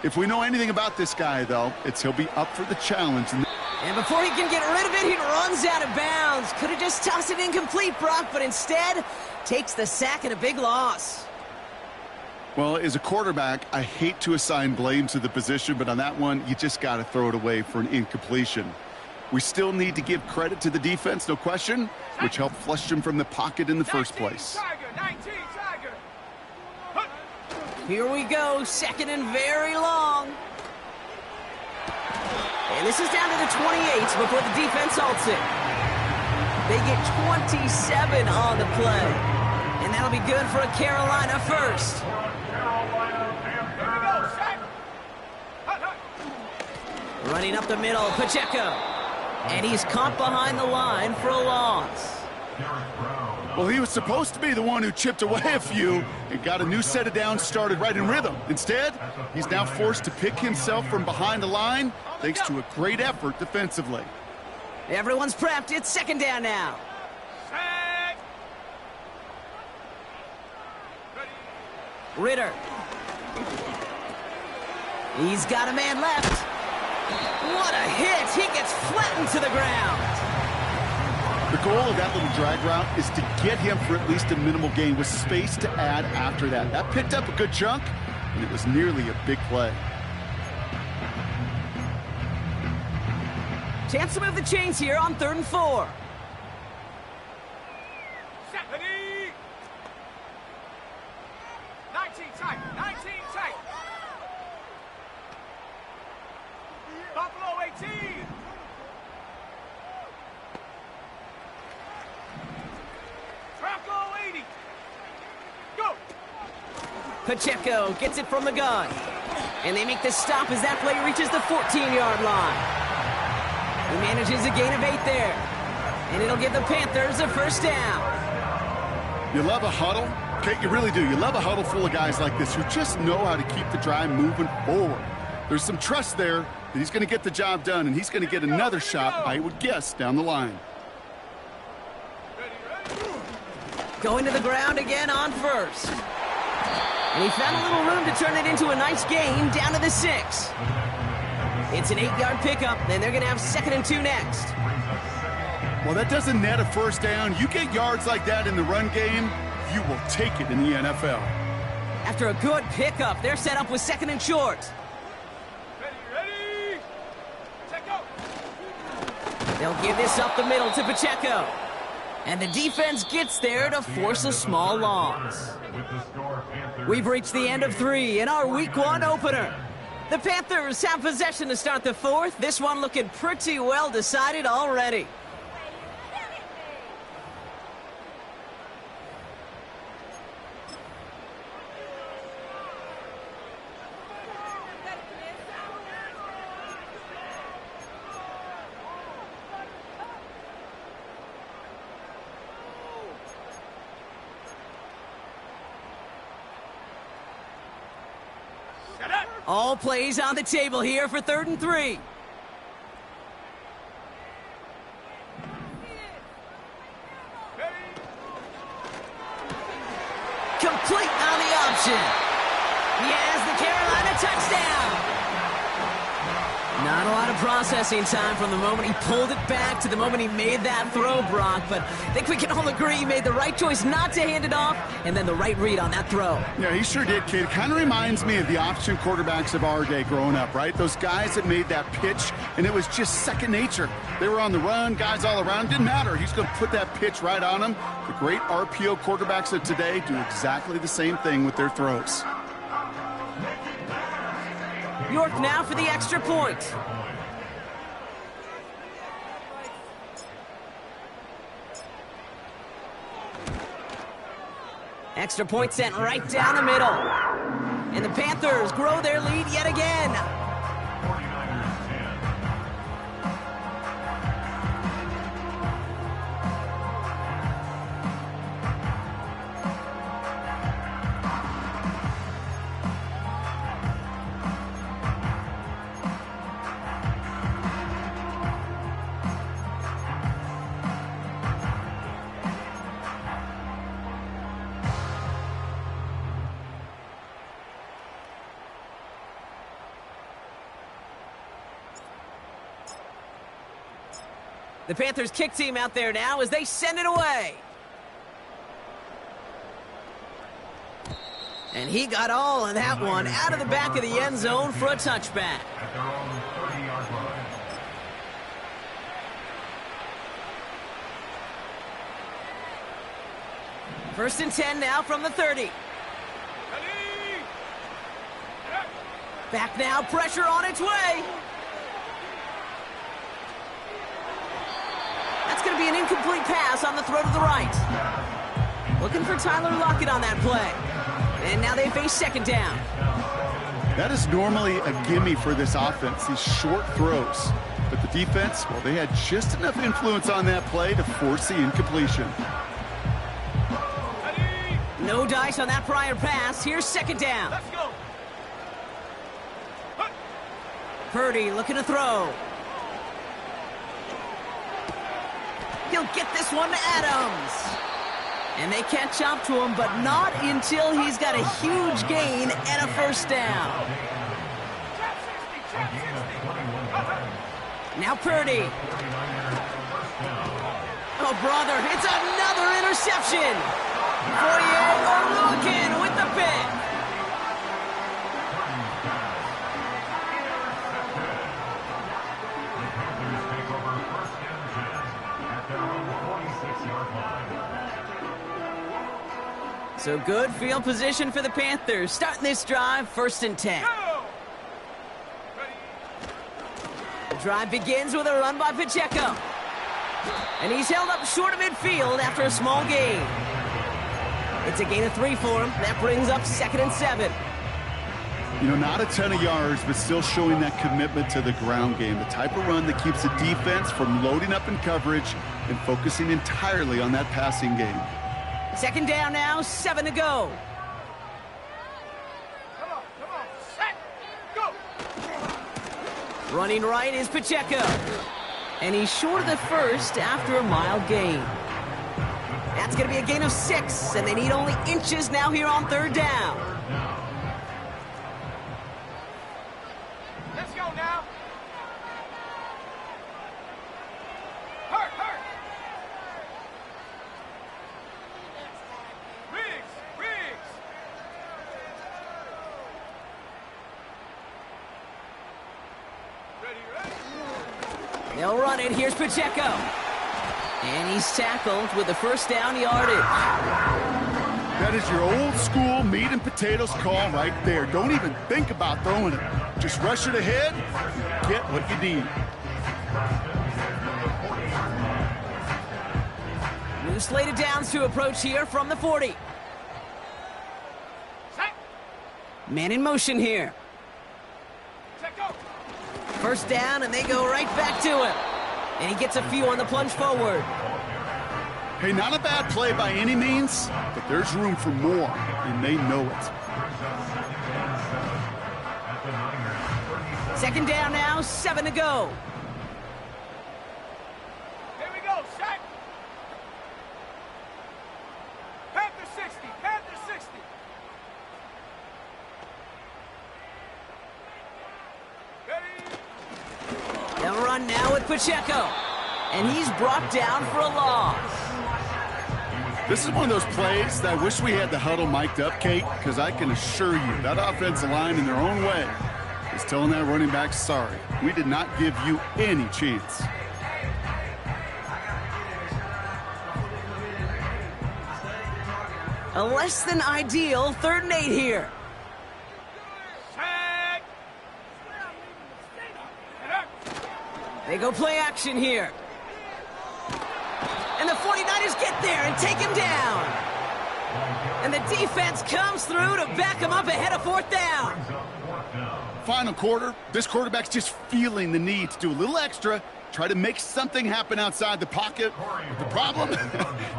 If we know anything about this guy, though, it's he'll be up for the challenge. And before he can get rid of it, he runs out of bounds. Could have just tossed it incomplete, Brock, but instead takes the sack and a big loss. Well, as a quarterback, I hate to assign blame to the position, but on that one, you just got to throw it away for an incompletion. We still need to give credit to the defense, no question, which helped flush him from the pocket in the first place. Here we go, 2nd and very long. And this is down to the 28 before the defense halts it. They get 27 on the play. And that'll be good for a Carolina first. Running up the middle, Pacheco. And he's caught behind the line for a loss. Derek Brown Well, he was supposed to be the one who chipped away a few and got a new set of downs started right in rhythm. Instead, he's now forced to pick himself from behind the line thanks to a great effort defensively. Everyone's prepped. It's second down now. Ritter. He's got a man left. What a hit! He gets flattened to the ground. The goal of that little drag route is to get him for at least a minimal gain with space to add after that. That picked up a good chunk, and it was nearly a big play. Chance to move the chains here on 3rd and 4. Ready? 19 tight, 19 tight. Buffalo 18. Bronco 80. Go. Pacheco gets it from the gun. And they make the stop as that play reaches the 14-yard line. He manages a gain of 8 there. And it'll give the Panthers a first down. You love a huddle? Okay, you really do. You love a huddle full of guys like this who just know how to keep the drive moving forward. There's some trust there that he's going to get the job done, and he's going to get another shot, I would guess, down the line. Going to the ground again on 1st. And he found a little room to turn it into a nice gain down to the 6. It's an 8-yard pickup, and they're going to have 2nd and 2 next. Well, that doesn't net a first down. You get yards like that in the run game, you will take it in the NFL. After a good pickup, they're set up with 2nd and short. Ready? Pacheco. They'll give this up the middle to Pacheco. And the defense gets there to force a small loss. We've reached the end of 3 in our Week 1 opener. The Panthers have possession to start the 4th. This one looking pretty well decided already. All plays on the table here for 3rd and 3. Complete on the option. He has the Carolina touchdown. Not a lot of processing time from the moment he pulled it back to the moment he made that throw, Brock. But I think we can all agree he made the right choice not to hand it off, and then the right read on that throw. Yeah, he sure did, kid. It kind of reminds me of the option quarterbacks of our day growing up, right? Those guys that made that pitch, and it was just second nature. They were on the run, guys all around. Didn't matter. He's going to put that pitch right on them. The great RPO quarterbacks of today do exactly the same thing with their throws. York now for the extra point. Extra point sent right down the middle. And the Panthers grow their lead yet again. The Panthers kick team out there now as they send it away. And he got all of that one out of the back of the end zone for a touchback. At their own 30-yard line. First and 10 now from the 30. Back now, pressure on its way. That's going to be an incomplete pass on the throw to the right. Looking for Tyler Lockett on that play. And now they face second down. That is normally a gimme for this offense, these short throws. But the defense, well, they had just enough influence on that play to force the incompletion. No dice on that prior pass. Here's second down. Let's go. Purdy looking to throw. He'll get this one to Adams. And they catch up to him, but not until he's got a huge gain and a first down. Now Purdy. Oh, brother, it's another interception. Fourier looking with the pick. So good field position for the Panthers. Starting this drive, 1st and 10. The drive begins with a run by Pacheco. And he's held up short of midfield after a small gain. It's a gain of 3 for him. That brings up 2nd and 7. You know, not a ton of yards, but still showing that commitment to the ground game. The type of run that keeps the defense from loading up in coverage and focusing entirely on that passing game. 2nd down now, 7 to go. Come on, set, go. Running right is Pacheco. And he's short of the first after a mild gain. That's going to be a gain of 6, and they need only inches now here on 3rd down. Let's go now. Hurt. Riggs. Ready. They'll run it. Here's Pacheco. And he's tackled with the first down yardage. That is your old school meat and potatoes call right there. Don't even think about throwing it. Just rush it ahead, get what you need. New slated downs to approach here from the 40. Set. Man in motion here. Check go. 1st down, and they go right back to him. And he gets a few on the plunge forward. Hey, not a bad play by any means, but there's room for more, and they know it. 2nd down now, 7 to go. Here we go, set. Panther 60. Ready. They'll run now with Pacheco. And he's brought down for a loss. This is one of those plays that I wish we had the huddle mic'd up, Kate, because I can assure you that offensive line in their own way is telling that running back, sorry, we did not give you any chance. A less than ideal 3rd and 8 here. Set. They go play action here. And the 49ers get there and take him down. And the defense comes through to back him up ahead of 4th down. Final quarter, this quarterback's just feeling the need to do a little extra, try to make something happen outside the pocket. The problem,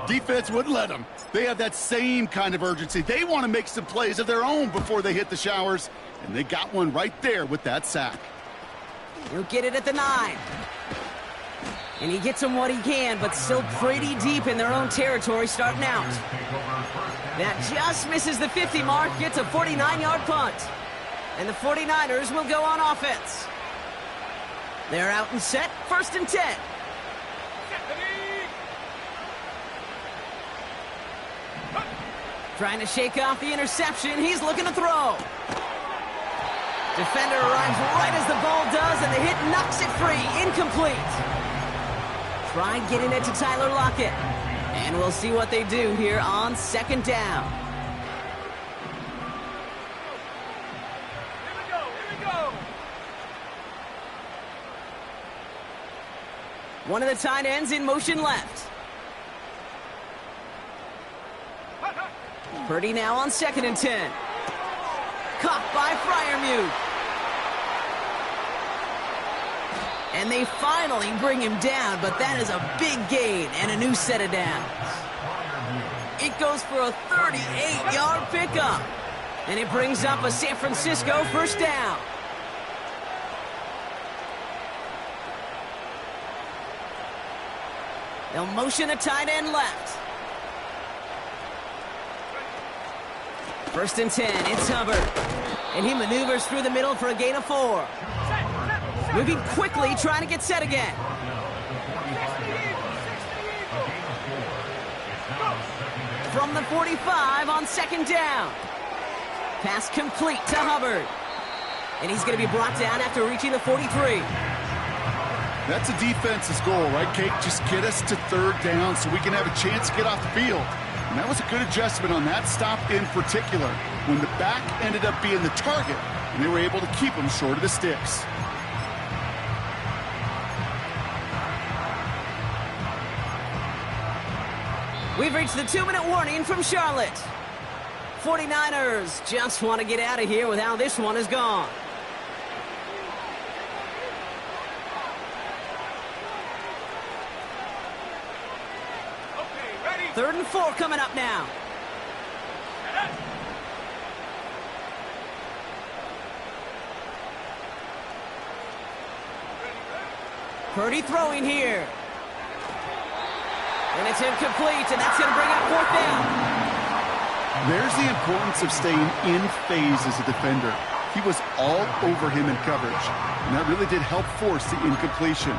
defense wouldn't let them. They have that same kind of urgency. They want to make some plays of their own before they hit the showers, and they got one right there with that sack. He'll get it at the 9. And he gets him what he can, but still pretty deep in their own territory starting out. That just misses the 50 mark, gets a 49-yard punt. And the 49ers will go on offense. They're out and set, 1st and 10. Trying to shake off the interception, he's looking to throw. Defender arrives right as the ball does, and the hit knocks it free, incomplete. Try getting it to Tyler Lockett. And we'll see what they do here on 2nd down. Here we go. One of the tight ends in motion left. Purdy now on 2nd and 10. Caught by Freiermuth. And they finally bring him down, but that is a big gain and a new set of downs. It goes for a 38-yard pickup. And it brings up a San Francisco first down. They'll motion a tight end left. 1st and 10, it's Hubbard. And he maneuvers through the middle for a gain of 4. Moving quickly, trying to get set again. From the 45 on 2nd down. Pass complete to Hubbard. And he's going to be brought down after reaching the 43. That's a defense's goal, right, Kate? Just get us to 3rd down so we can have a chance to get off the field. And that was a good adjustment on that stop in particular, when the back ended up being the target, and they were able to keep him short of the sticks. We've reached the 2-minute warning from Charlotte. 49ers just want to get out of here with how this one is gone. Okay, ready? 3rd and 4 coming up now. Purdy throwing here. And it's incomplete, and that's going to bring up 4th down. There's the importance of staying in phase as a defender. He was all over him in coverage, and that really did help force the incompletion.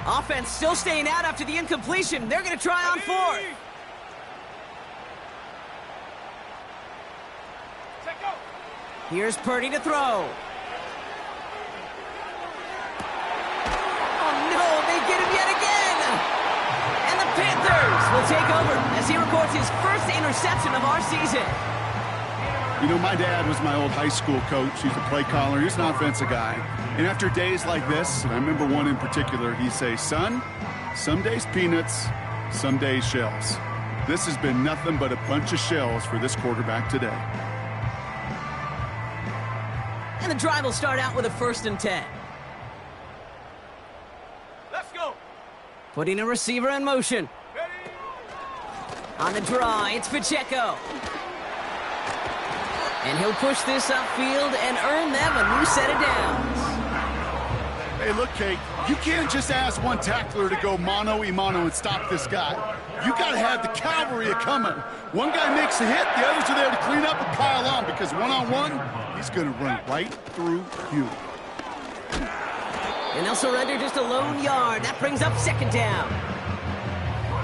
Offense still staying out after the incompletion. They're going to try on 4th. Here's Purdy to throw. Oh, no, they get him yet again. And the Panthers will take over as he records his first interception of our season. You know, my dad was my old high school coach. He's a play caller. He's an offensive guy. And after days like this, and I remember one in particular, he'd say, son, some days peanuts, some days shells. This has been nothing but a bunch of shells for this quarterback today. And the drive will start out with a 1st and 10. Let's go. Putting a receiver in motion. Ready? On the draw, it's Pacheco. And he'll push this upfield and earn them a new set of downs. Hey, look, Kate, you can't just ask one tackler to go mano-a-mano and stop this guy. You got to have the cavalry coming. One guy makes a hit, the others are there to clean up and pile on, because one-on-one, he's going to run right through you. And they'll surrender just a lone yard. That brings up 2nd down.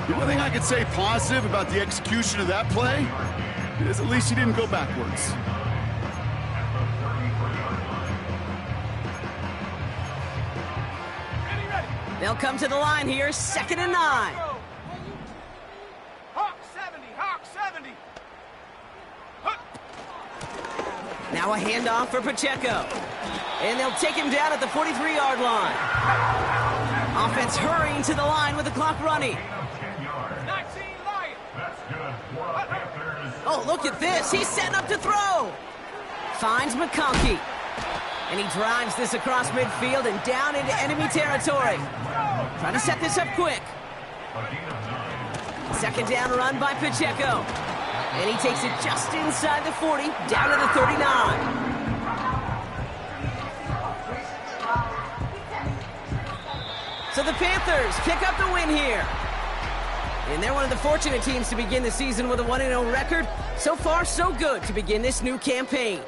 The only thing I could say positive about the execution of that play is at least he didn't go backwards. They'll come to the line here, 2nd and 9. Hawk 70, Hawk 70. Now a handoff for Pacheco. And they'll take him down at the 43-yard line. Offense hurrying to the line with the clock running. 19 Lions. That's good for Panthers. Oh, look at this. He's setting up to throw. Finds McConkey. And he drives this across midfield and down into enemy territory. Trying to set this up quick. 2nd down run by Pacheco. And he takes it just inside the 40, down to the 39. So the Panthers pick up the win here. And they're one of the fortunate teams to begin the season with a 1-0 record. So far, so good to begin this new campaign.